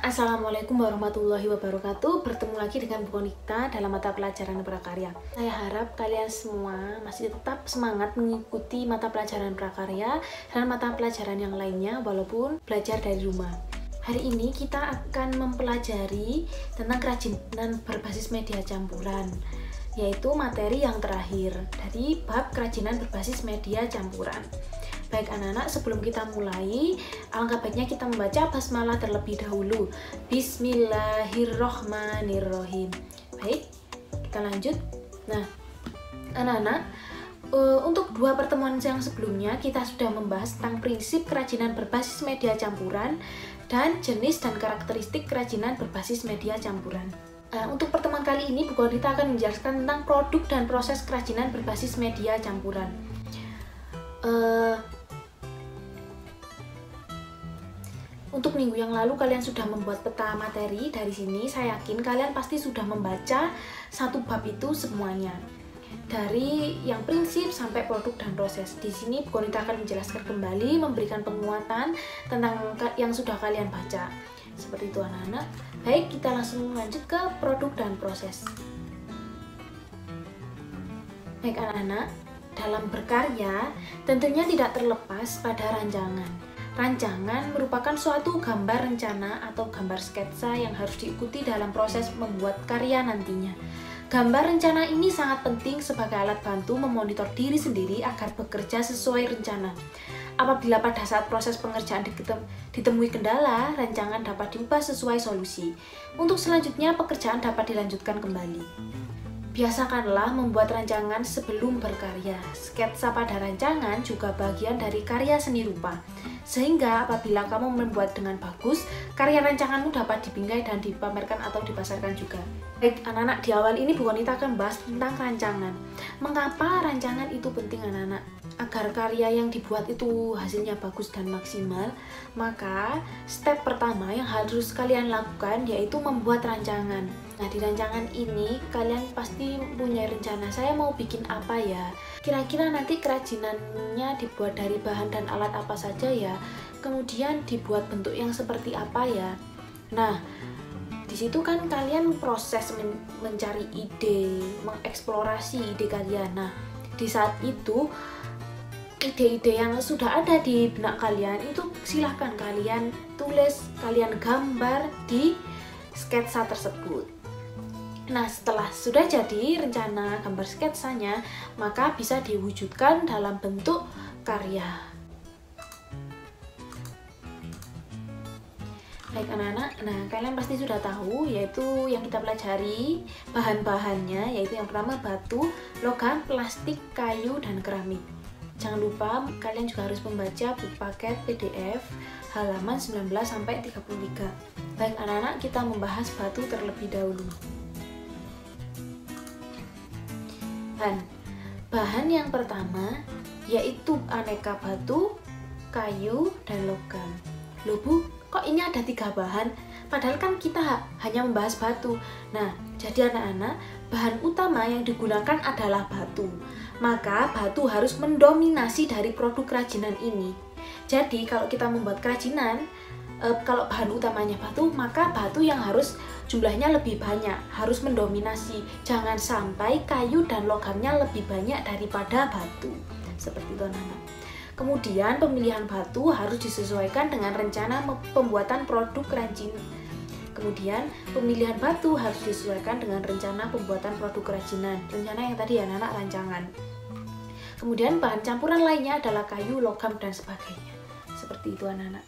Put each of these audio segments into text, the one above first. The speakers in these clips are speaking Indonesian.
Assalamualaikum warahmatullahi wabarakatuh. Bertemu lagi dengan Bu Konita dalam mata pelajaran prakarya. Saya harap kalian semua masih tetap semangat mengikuti mata pelajaran prakarya dan mata pelajaran yang lainnya walaupun belajar dari rumah. Hari ini kita akan mempelajari tentang kerajinan berbasis media campuran, yaitu materi yang terakhir dari bab kerajinan berbasis media campuran. Baik anak-anak, sebelum kita mulai, alangkah baiknya kita membaca basmalah terlebih dahulu. Bismillahirrohmanirrohim. Baik, kita lanjut. Nah, anak-anak, untuk dua pertemuan yang sebelumnya kita sudah membahas tentang prinsip kerajinan berbasis media campuran dan jenis dan karakteristik kerajinan berbasis media campuran. Untuk pertemuan kali ini, Bu Konita akan menjelaskan tentang produk dan proses kerajinan berbasis media campuran. Untuk minggu yang lalu kalian sudah membuat peta materi. Dari sini saya yakin kalian pasti sudah membaca satu bab itu semuanya, dari yang prinsip sampai produk dan proses. Di sini Bu Konita akan menjelaskan kembali, memberikan penguatan tentang yang sudah kalian baca. Seperti itu anak-anak. Baik, kita langsung lanjut ke produk dan proses. Baik anak-anak, dalam berkarya tentunya tidak terlepas pada rancangan. Rancangan merupakan suatu gambar rencana atau gambar sketsa yang harus diikuti dalam proses membuat karya nantinya. Gambar rencana ini sangat penting sebagai alat bantu memonitor diri sendiri agar bekerja sesuai rencana. Apabila pada saat proses pengerjaan ditemui kendala, rancangan dapat diubah sesuai solusi. Untuk selanjutnya, pekerjaan dapat dilanjutkan kembali. Biasakanlah membuat rancangan sebelum berkarya. Sketsa pada rancangan juga bagian dari karya seni rupa. Sehingga apabila kamu membuat dengan bagus, karya rancanganmu dapat dibingkai dan dipamerkan atau dipasarkan juga. Baik anak-anak, di awal ini Bu Konita akan bahas tentang rancangan. Mengapa rancangan itu penting anak-anak? Agar karya yang dibuat itu hasilnya bagus dan maksimal, maka step pertama yang harus kalian lakukan yaitu membuat rancangan. Nah, di rancangan ini kalian pasti punya rencana, saya mau bikin apa ya? Kira-kira nanti kerajinannya dibuat dari bahan dan alat apa saja ya? Kemudian dibuat bentuk yang seperti apa ya? Nah, di situ kan kalian proses mencari ide, mengeksplorasi ide kalian. Nah, di saat itu ide-ide yang sudah ada di benak kalian itu silahkan kalian tulis, kalian gambar di sketsa tersebut. Nah, setelah sudah jadi rencana gambar sketsanya, maka bisa diwujudkan dalam bentuk karya. Baik anak-anak, nah kalian pasti sudah tahu yaitu yang kita pelajari bahan-bahannya, yaitu yang pertama batu, logam, plastik, kayu, dan keramik. Jangan lupa kalian juga harus membaca buku paket PDF halaman 19-33. Baik anak-anak, kita membahas batu terlebih dahulu. Bahan yang pertama yaitu aneka batu, kayu, dan logam. Loh Bu, kok ini ada 3 bahan? Padahal kan kita hanya membahas batu. Nah, jadi anak-anak, bahan utama yang digunakan adalah batu. Maka batu harus mendominasi dari produk kerajinan ini. Jadi kalau kita membuat kerajinan, kalau bahan utamanya batu, maka batu yang harus jumlahnya lebih banyak, harus mendominasi. Jangan sampai kayu dan logamnya lebih banyak daripada batu. Seperti itu anak-anak. Kemudian pemilihan batu harus disesuaikan dengan rencana pembuatan produk kerajinan. Kemudian pemilihan batu harus disesuaikan dengan rencana pembuatan produk kerajinan. Rencana yang tadi ya anak-anak, rancangan. Kemudian bahan campuran lainnya adalah kayu, logam, dan sebagainya. Seperti itu anak-anak.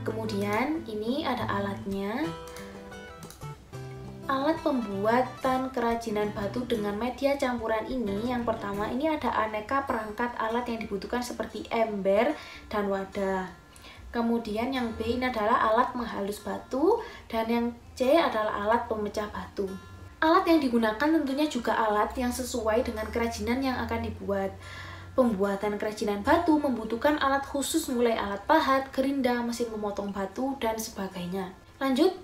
Kemudian ini ada alatnya. Alat pembuatan kerajinan batu dengan media campuran ini, yang pertama ini ada aneka perangkat alat yang dibutuhkan seperti ember dan wadah. Kemudian yang B ini adalah alat menghalus batu, dan yang C adalah alat pemecah batu. Alat yang digunakan tentunya juga alat yang sesuai dengan kerajinan yang akan dibuat. Pembuatan kerajinan batu membutuhkan alat khusus mulai alat pahat, gerinda, mesin memotong batu, dan sebagainya. Lanjut.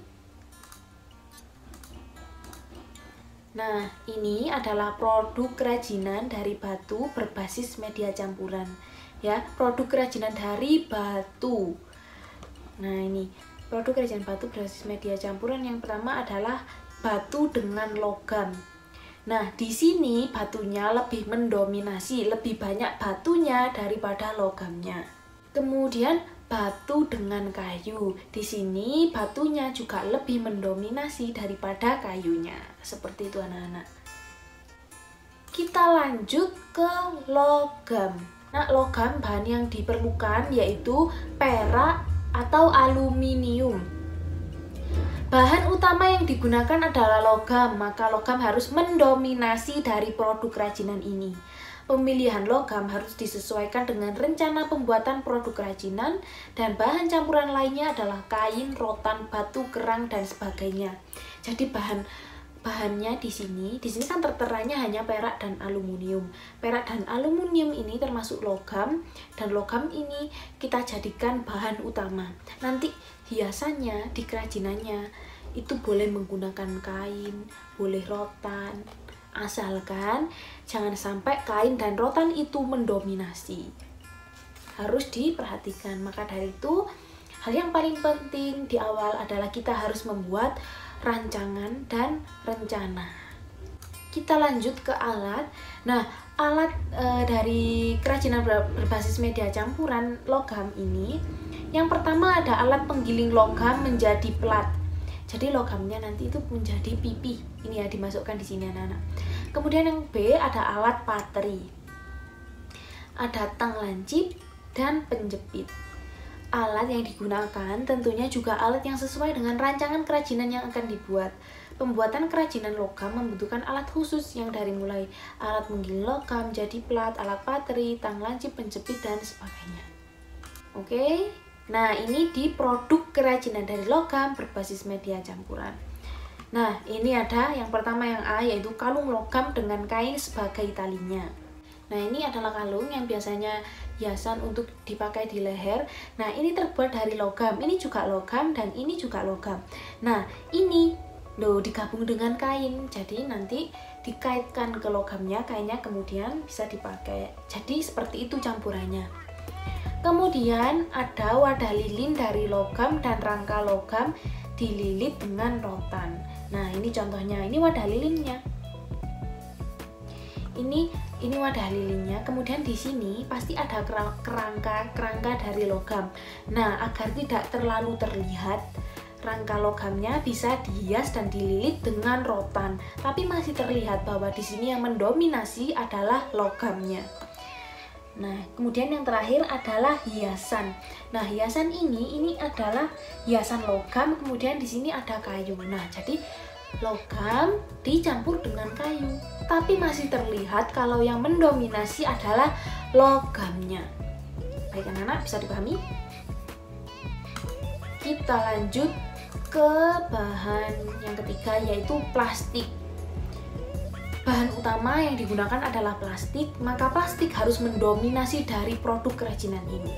Nah, ini adalah produk kerajinan dari batu berbasis media campuran. Ya, produk kerajinan dari batu. Nah, ini produk kerajinan batu berbasis media campuran yang pertama adalah batu dengan logam. Nah, di sini batunya lebih mendominasi, lebih banyak batunya daripada logamnya. Kemudian batu dengan kayu. Di sini batunya juga lebih mendominasi daripada kayunya. Seperti itu anak-anak. Kita lanjut ke logam. Nah, logam bahan yang diperlukan yaitu perak atau aluminium. Bahan utama yang digunakan adalah logam, maka logam harus mendominasi dari produk kerajinan ini. Pemilihan logam harus disesuaikan dengan rencana pembuatan produk kerajinan, dan bahan campuran lainnya adalah kain, rotan, batu, kerang, dan sebagainya. Jadi bahannya di sini kan terteranya hanya perak dan aluminium. Perak dan aluminium ini termasuk logam, dan logam ini kita jadikan bahan utama. Nanti hiasannya di kerajinannya itu boleh menggunakan kain, boleh rotan, asalkan jangan sampai kain dan rotan itu mendominasi. Harus diperhatikan. Maka dari itu, hal yang paling penting di awal adalah kita harus membuat rancangan dan rencana. Kita lanjut ke alat. Nah, alat dari kerajinan berbasis media campuran logam ini, yang pertama ada alat penggiling logam menjadi plat. Jadi logamnya nanti itu menjadi pipi. Ini ya, dimasukkan di sini anak-anak. Kemudian yang B ada alat pateri, ada tang lancip dan penjepit. Alat yang digunakan tentunya juga alat yang sesuai dengan rancangan kerajinan yang akan dibuat. Pembuatan kerajinan logam membutuhkan alat khusus yang dari mulai alat menggiling logam jadi plat, alat pateri, tang lancip, penjepit, dan sebagainya. Oke. Nah, ini di produk kerajinan dari logam berbasis media campuran. Nah, ini ada yang pertama yang A, yaitu kalung logam dengan kain sebagai talinya. Nah, ini adalah kalung yang biasanya hiasan untuk dipakai di leher. Nah, ini terbuat dari logam. Ini juga logam dan ini juga logam. Nah, ini loh digabung dengan kain. Jadi nanti dikaitkan ke logamnya, kainnya kemudian bisa dipakai. Jadi seperti itu campurannya. Kemudian ada wadah lilin dari logam dan rangka logam dililit dengan rotan. Nah, ini contohnya, ini wadah lilinnya. Ini wadah lilinnya. Kemudian di sini pasti ada kerangka dari logam. Nah, agar tidak terlalu terlihat, rangka logamnya bisa dihias dan dililit dengan rotan. Tapi masih terlihat bahwa di sini yang mendominasi adalah logamnya. Nah, kemudian yang terakhir adalah hiasan. Nah, hiasan ini adalah hiasan logam, kemudian di sini ada kayu. Nah, jadi logam dicampur dengan kayu, tapi masih terlihat kalau yang mendominasi adalah logamnya. Baik anak-anak, bisa dipahami? Kita lanjut ke bahan yang ketiga, yaitu plastik. Bahan utama yang digunakan adalah plastik, maka plastik harus mendominasi dari produk kerajinan ini.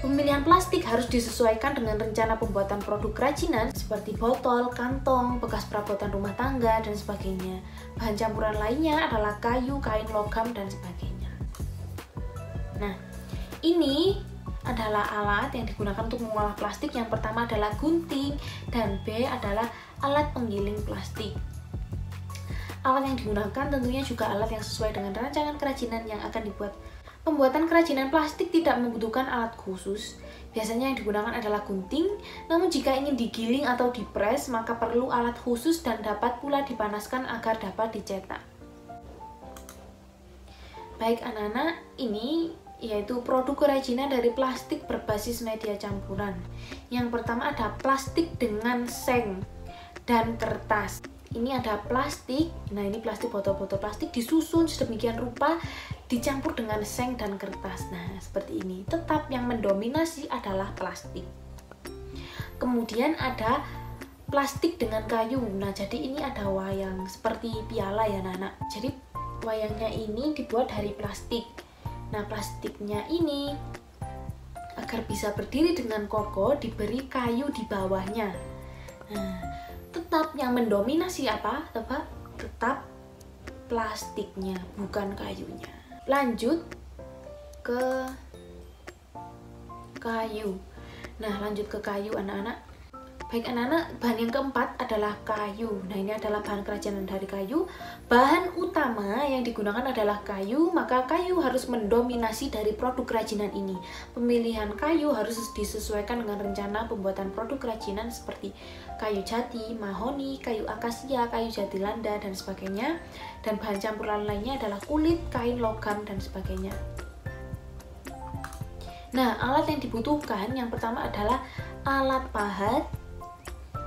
Pemilihan plastik harus disesuaikan dengan rencana pembuatan produk kerajinan seperti botol, kantong, bekas perabotan rumah tangga, dan sebagainya. Bahan campuran lainnya adalah kayu, kain, logam, dan sebagainya. Nah, ini adalah alat yang digunakan untuk mengolah plastik. Yang pertama adalah gunting, dan B adalah alat penggiling plastik. Alat yang digunakan tentunya juga alat yang sesuai dengan rancangan kerajinan yang akan dibuat. Pembuatan kerajinan plastik tidak membutuhkan alat khusus. Biasanya yang digunakan adalah gunting, namun jika ingin digiling atau dipres, maka perlu alat khusus dan dapat pula dipanaskan agar dapat dicetak. Baik anak-anak, ini yaitu produk kerajinan dari plastik berbasis media campuran. Yang pertama ada plastik dengan seng dan kertas. Ini ada plastik, nah ini plastik, botol-botol plastik disusun sedemikian rupa, dicampur dengan seng dan kertas. Nah, seperti ini. Tetap yang mendominasi adalah plastik. Kemudian ada plastik dengan kayu. Nah, jadi ini ada wayang seperti piala ya, anak-anak. Jadi wayangnya ini dibuat dari plastik. Nah, plastiknya ini agar bisa berdiri dengan kokoh diberi kayu di bawahnya. Nah, tetap yang mendominasi apa? Tetap plastiknya, bukan kayunya. Lanjut ke kayu. Nah, lanjut ke kayu anak-anak. Baik anak-anak, bahan yang keempat adalah kayu. Nah, ini adalah bahan kerajinan dari kayu. Bahan utama yang digunakan adalah kayu, maka kayu harus mendominasi dari produk kerajinan ini. Pemilihan kayu harus disesuaikan dengan rencana pembuatan produk kerajinan seperti kayu jati, mahoni, kayu akasia, kayu jati landa, dan sebagainya. Dan bahan campuran lainnya adalah kulit, kain, logam, dan sebagainya. Nah, alat yang dibutuhkan yang pertama adalah alat pahat,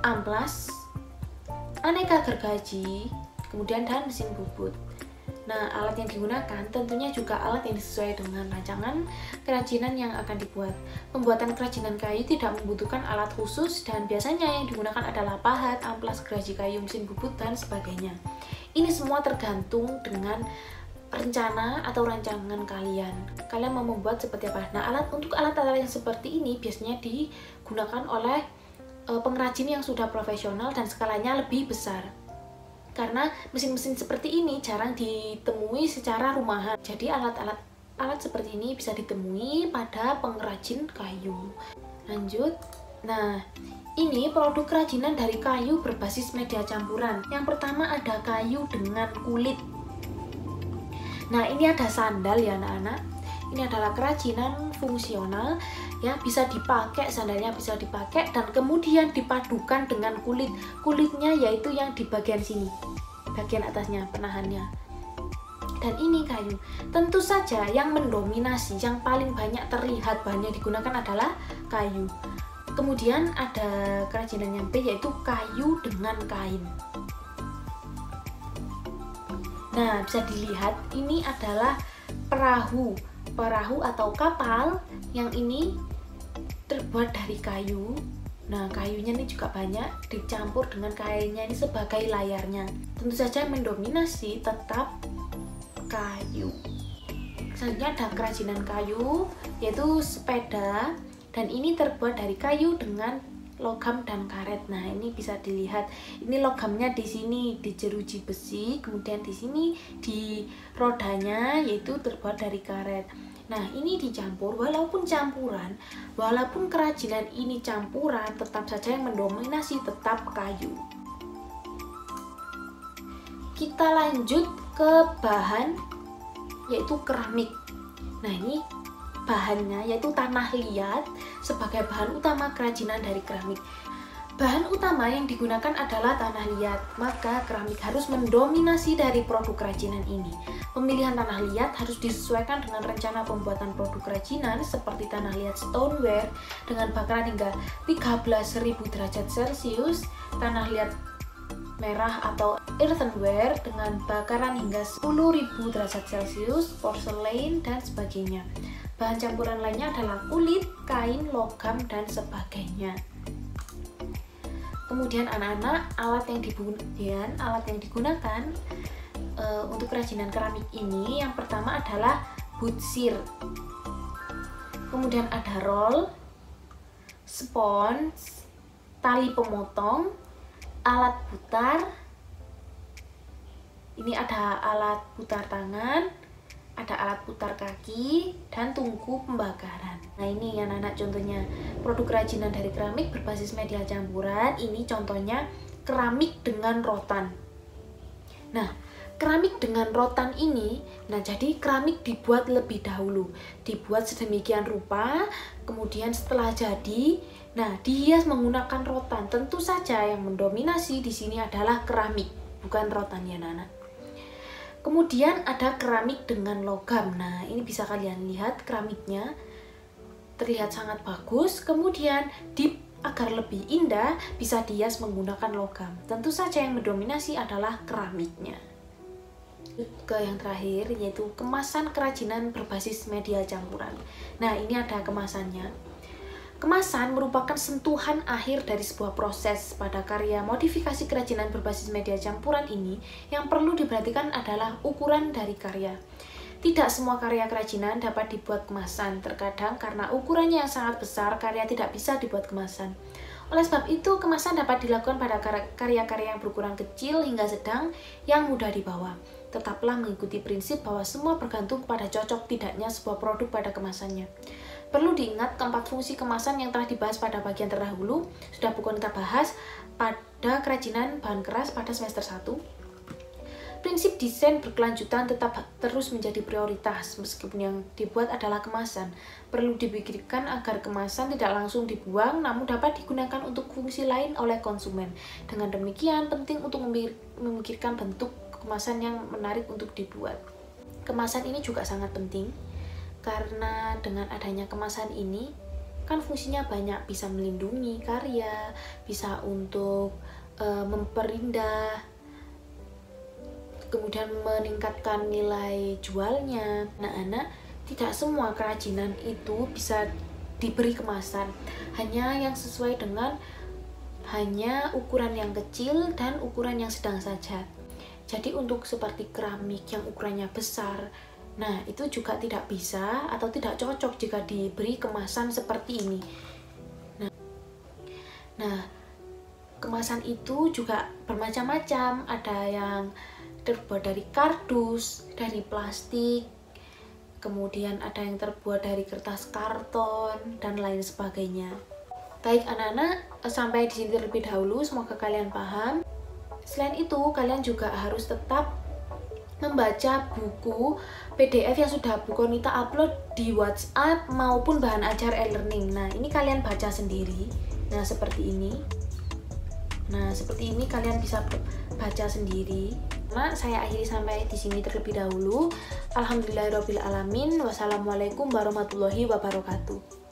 amplas, aneka gergaji, kemudian dan mesin bubut. Nah, alat yang digunakan tentunya juga alat yang sesuai dengan rancangan kerajinan yang akan dibuat. Pembuatan kerajinan kayu tidak membutuhkan alat khusus dan biasanya yang digunakan adalah pahat, amplas, gergaji kayu, mesin bubut, dan sebagainya. Ini semua tergantung dengan rencana atau rancangan kalian. Kalian mau membuat seperti apa? Nah, untuk alat-alat yang seperti ini biasanya digunakan oleh pengrajin yang sudah profesional dan skalanya lebih besar, karena mesin-mesin seperti ini jarang ditemui secara rumahan. Jadi alat seperti ini bisa ditemui pada pengrajin kayu. Lanjut. Nah, ini produk kerajinan dari kayu berbasis media campuran. Yang pertama ada kayu dengan kulit. Nah, ini ada sandal ya anak-anak. Ini adalah kerajinan fungsional ya, bisa dipakai, sandalnya bisa dipakai dan kemudian dipadukan dengan kulitnya, yaitu yang di bagian sini, bagian atasnya, penahannya. Dan ini kayu. Tentu saja yang mendominasi, yang paling banyak terlihat bahannya digunakan adalah kayu. Kemudian ada kerajinan yang B, yaitu kayu dengan kain. Nah, bisa dilihat ini adalah perahu atau kapal yang ini terbuat dari kayu. Nah, kayunya ini juga banyak dicampur dengan kainnya ini sebagai layarnya. Tentu saja yang mendominasi tetap kayu. Selanjutnya ada kerajinan kayu, yaitu sepeda, dan ini terbuat dari kayu dengan logam dan karet. Nah, ini bisa dilihat, ini logamnya di sini di jeruji besi, kemudian di sini di rodanya yaitu terbuat dari karet. Nah, ini dicampur, walaupun kerajinan ini campuran, tetap saja yang mendominasi tetap kayu. Kita lanjut ke bahan, yaitu keramik. Nah, ini bahannya yaitu tanah liat sebagai bahan utama kerajinan dari keramik. Bahan utama yang digunakan adalah tanah liat, maka keramik harus mendominasi dari produk kerajinan ini. Pemilihan tanah liat harus disesuaikan dengan rencana pembuatan produk kerajinan seperti tanah liat stoneware dengan bakaran hingga 13.000 derajat Celcius, tanah liat merah atau earthenware dengan bakaran hingga 10.000 derajat Celcius, porcelain, dan sebagainya. Bahan campuran lainnya adalah kulit, kain, logam, dan sebagainya. Kemudian anak-anak, alat yang digunakan untuk kerajinan keramik ini yang pertama adalah butsir. Kemudian ada roll, spons, tali pemotong, alat putar. Ini ada alat putar tangan, ada alat putar kaki, dan tungku pembakaran. Nah, ini ya anak-anak contohnya produk kerajinan dari keramik berbasis media campuran. Ini contohnya keramik dengan rotan. Nah, keramik dengan rotan ini, jadi keramik dibuat lebih dahulu, dibuat sedemikian rupa, kemudian setelah jadi, dihias menggunakan rotan. Tentu saja yang mendominasi di sini adalah keramik, bukan rotan ya anak-anak. Kemudian ada keramik dengan logam. Nah, ini bisa kalian lihat keramiknya terlihat sangat bagus. Kemudian agar lebih indah bisa dihias menggunakan logam. Tentu saja yang mendominasi adalah keramiknya. Ke yang terakhir, yaitu kemasan kerajinan berbasis media campuran. Nah, ini ada kemasannya. Kemasan merupakan sentuhan akhir dari sebuah proses. Pada karya modifikasi kerajinan berbasis media campuran ini, yang perlu diperhatikan adalah ukuran dari karya. Tidak semua karya kerajinan dapat dibuat kemasan. Terkadang karena ukurannya yang sangat besar, karya tidak bisa dibuat kemasan. Oleh sebab itu, kemasan dapat dilakukan pada karya-karya yang berukuran kecil hingga sedang yang mudah dibawa. Tetaplah mengikuti prinsip bahwa semua bergantung pada cocok tidaknya sebuah produk pada kemasannya. Perlu diingat keempat fungsi kemasan yang telah dibahas pada bagian terdahulu sudah bukan kita bahas pada kerajinan bahan keras pada semester 1. Prinsip desain berkelanjutan tetap terus menjadi prioritas meskipun yang dibuat adalah kemasan. Perlu dipikirkan agar kemasan tidak langsung dibuang namun dapat digunakan untuk fungsi lain oleh konsumen. Dengan demikian penting untuk memikirkan bentuk kemasan yang menarik untuk dibuat. Kemasan ini juga sangat penting karena dengan adanya kemasan ini kan fungsinya banyak, bisa melindungi karya, bisa untuk memperindah, kemudian meningkatkan nilai jualnya. Anak-anak, tidak semua kerajinan itu bisa diberi kemasan, hanya yang sesuai dengan hanya ukuran yang kecil dan ukuran yang sedang saja. Jadi untuk seperti keramik yang ukurannya besar, nah itu juga tidak bisa atau tidak cocok jika diberi kemasan seperti ini. Nah, kemasan itu juga bermacam-macam, ada yang terbuat dari kardus, dari plastik, kemudian ada yang terbuat dari kertas karton, dan lain sebagainya. Baik anak-anak, sampai di sini terlebih dahulu, semoga kalian paham. Selain itu, kalian juga harus tetap membaca buku PDF yang sudah Bu Konita upload di WhatsApp maupun bahan ajar e-learning. Nah, ini kalian baca sendiri. Nah, seperti ini. Nah, seperti ini kalian bisa baca sendiri. Nah, saya akhiri sampai di sini terlebih dahulu. Alhamdulillahirabbil alamin. Wassalamualaikum warahmatullahi wabarakatuh.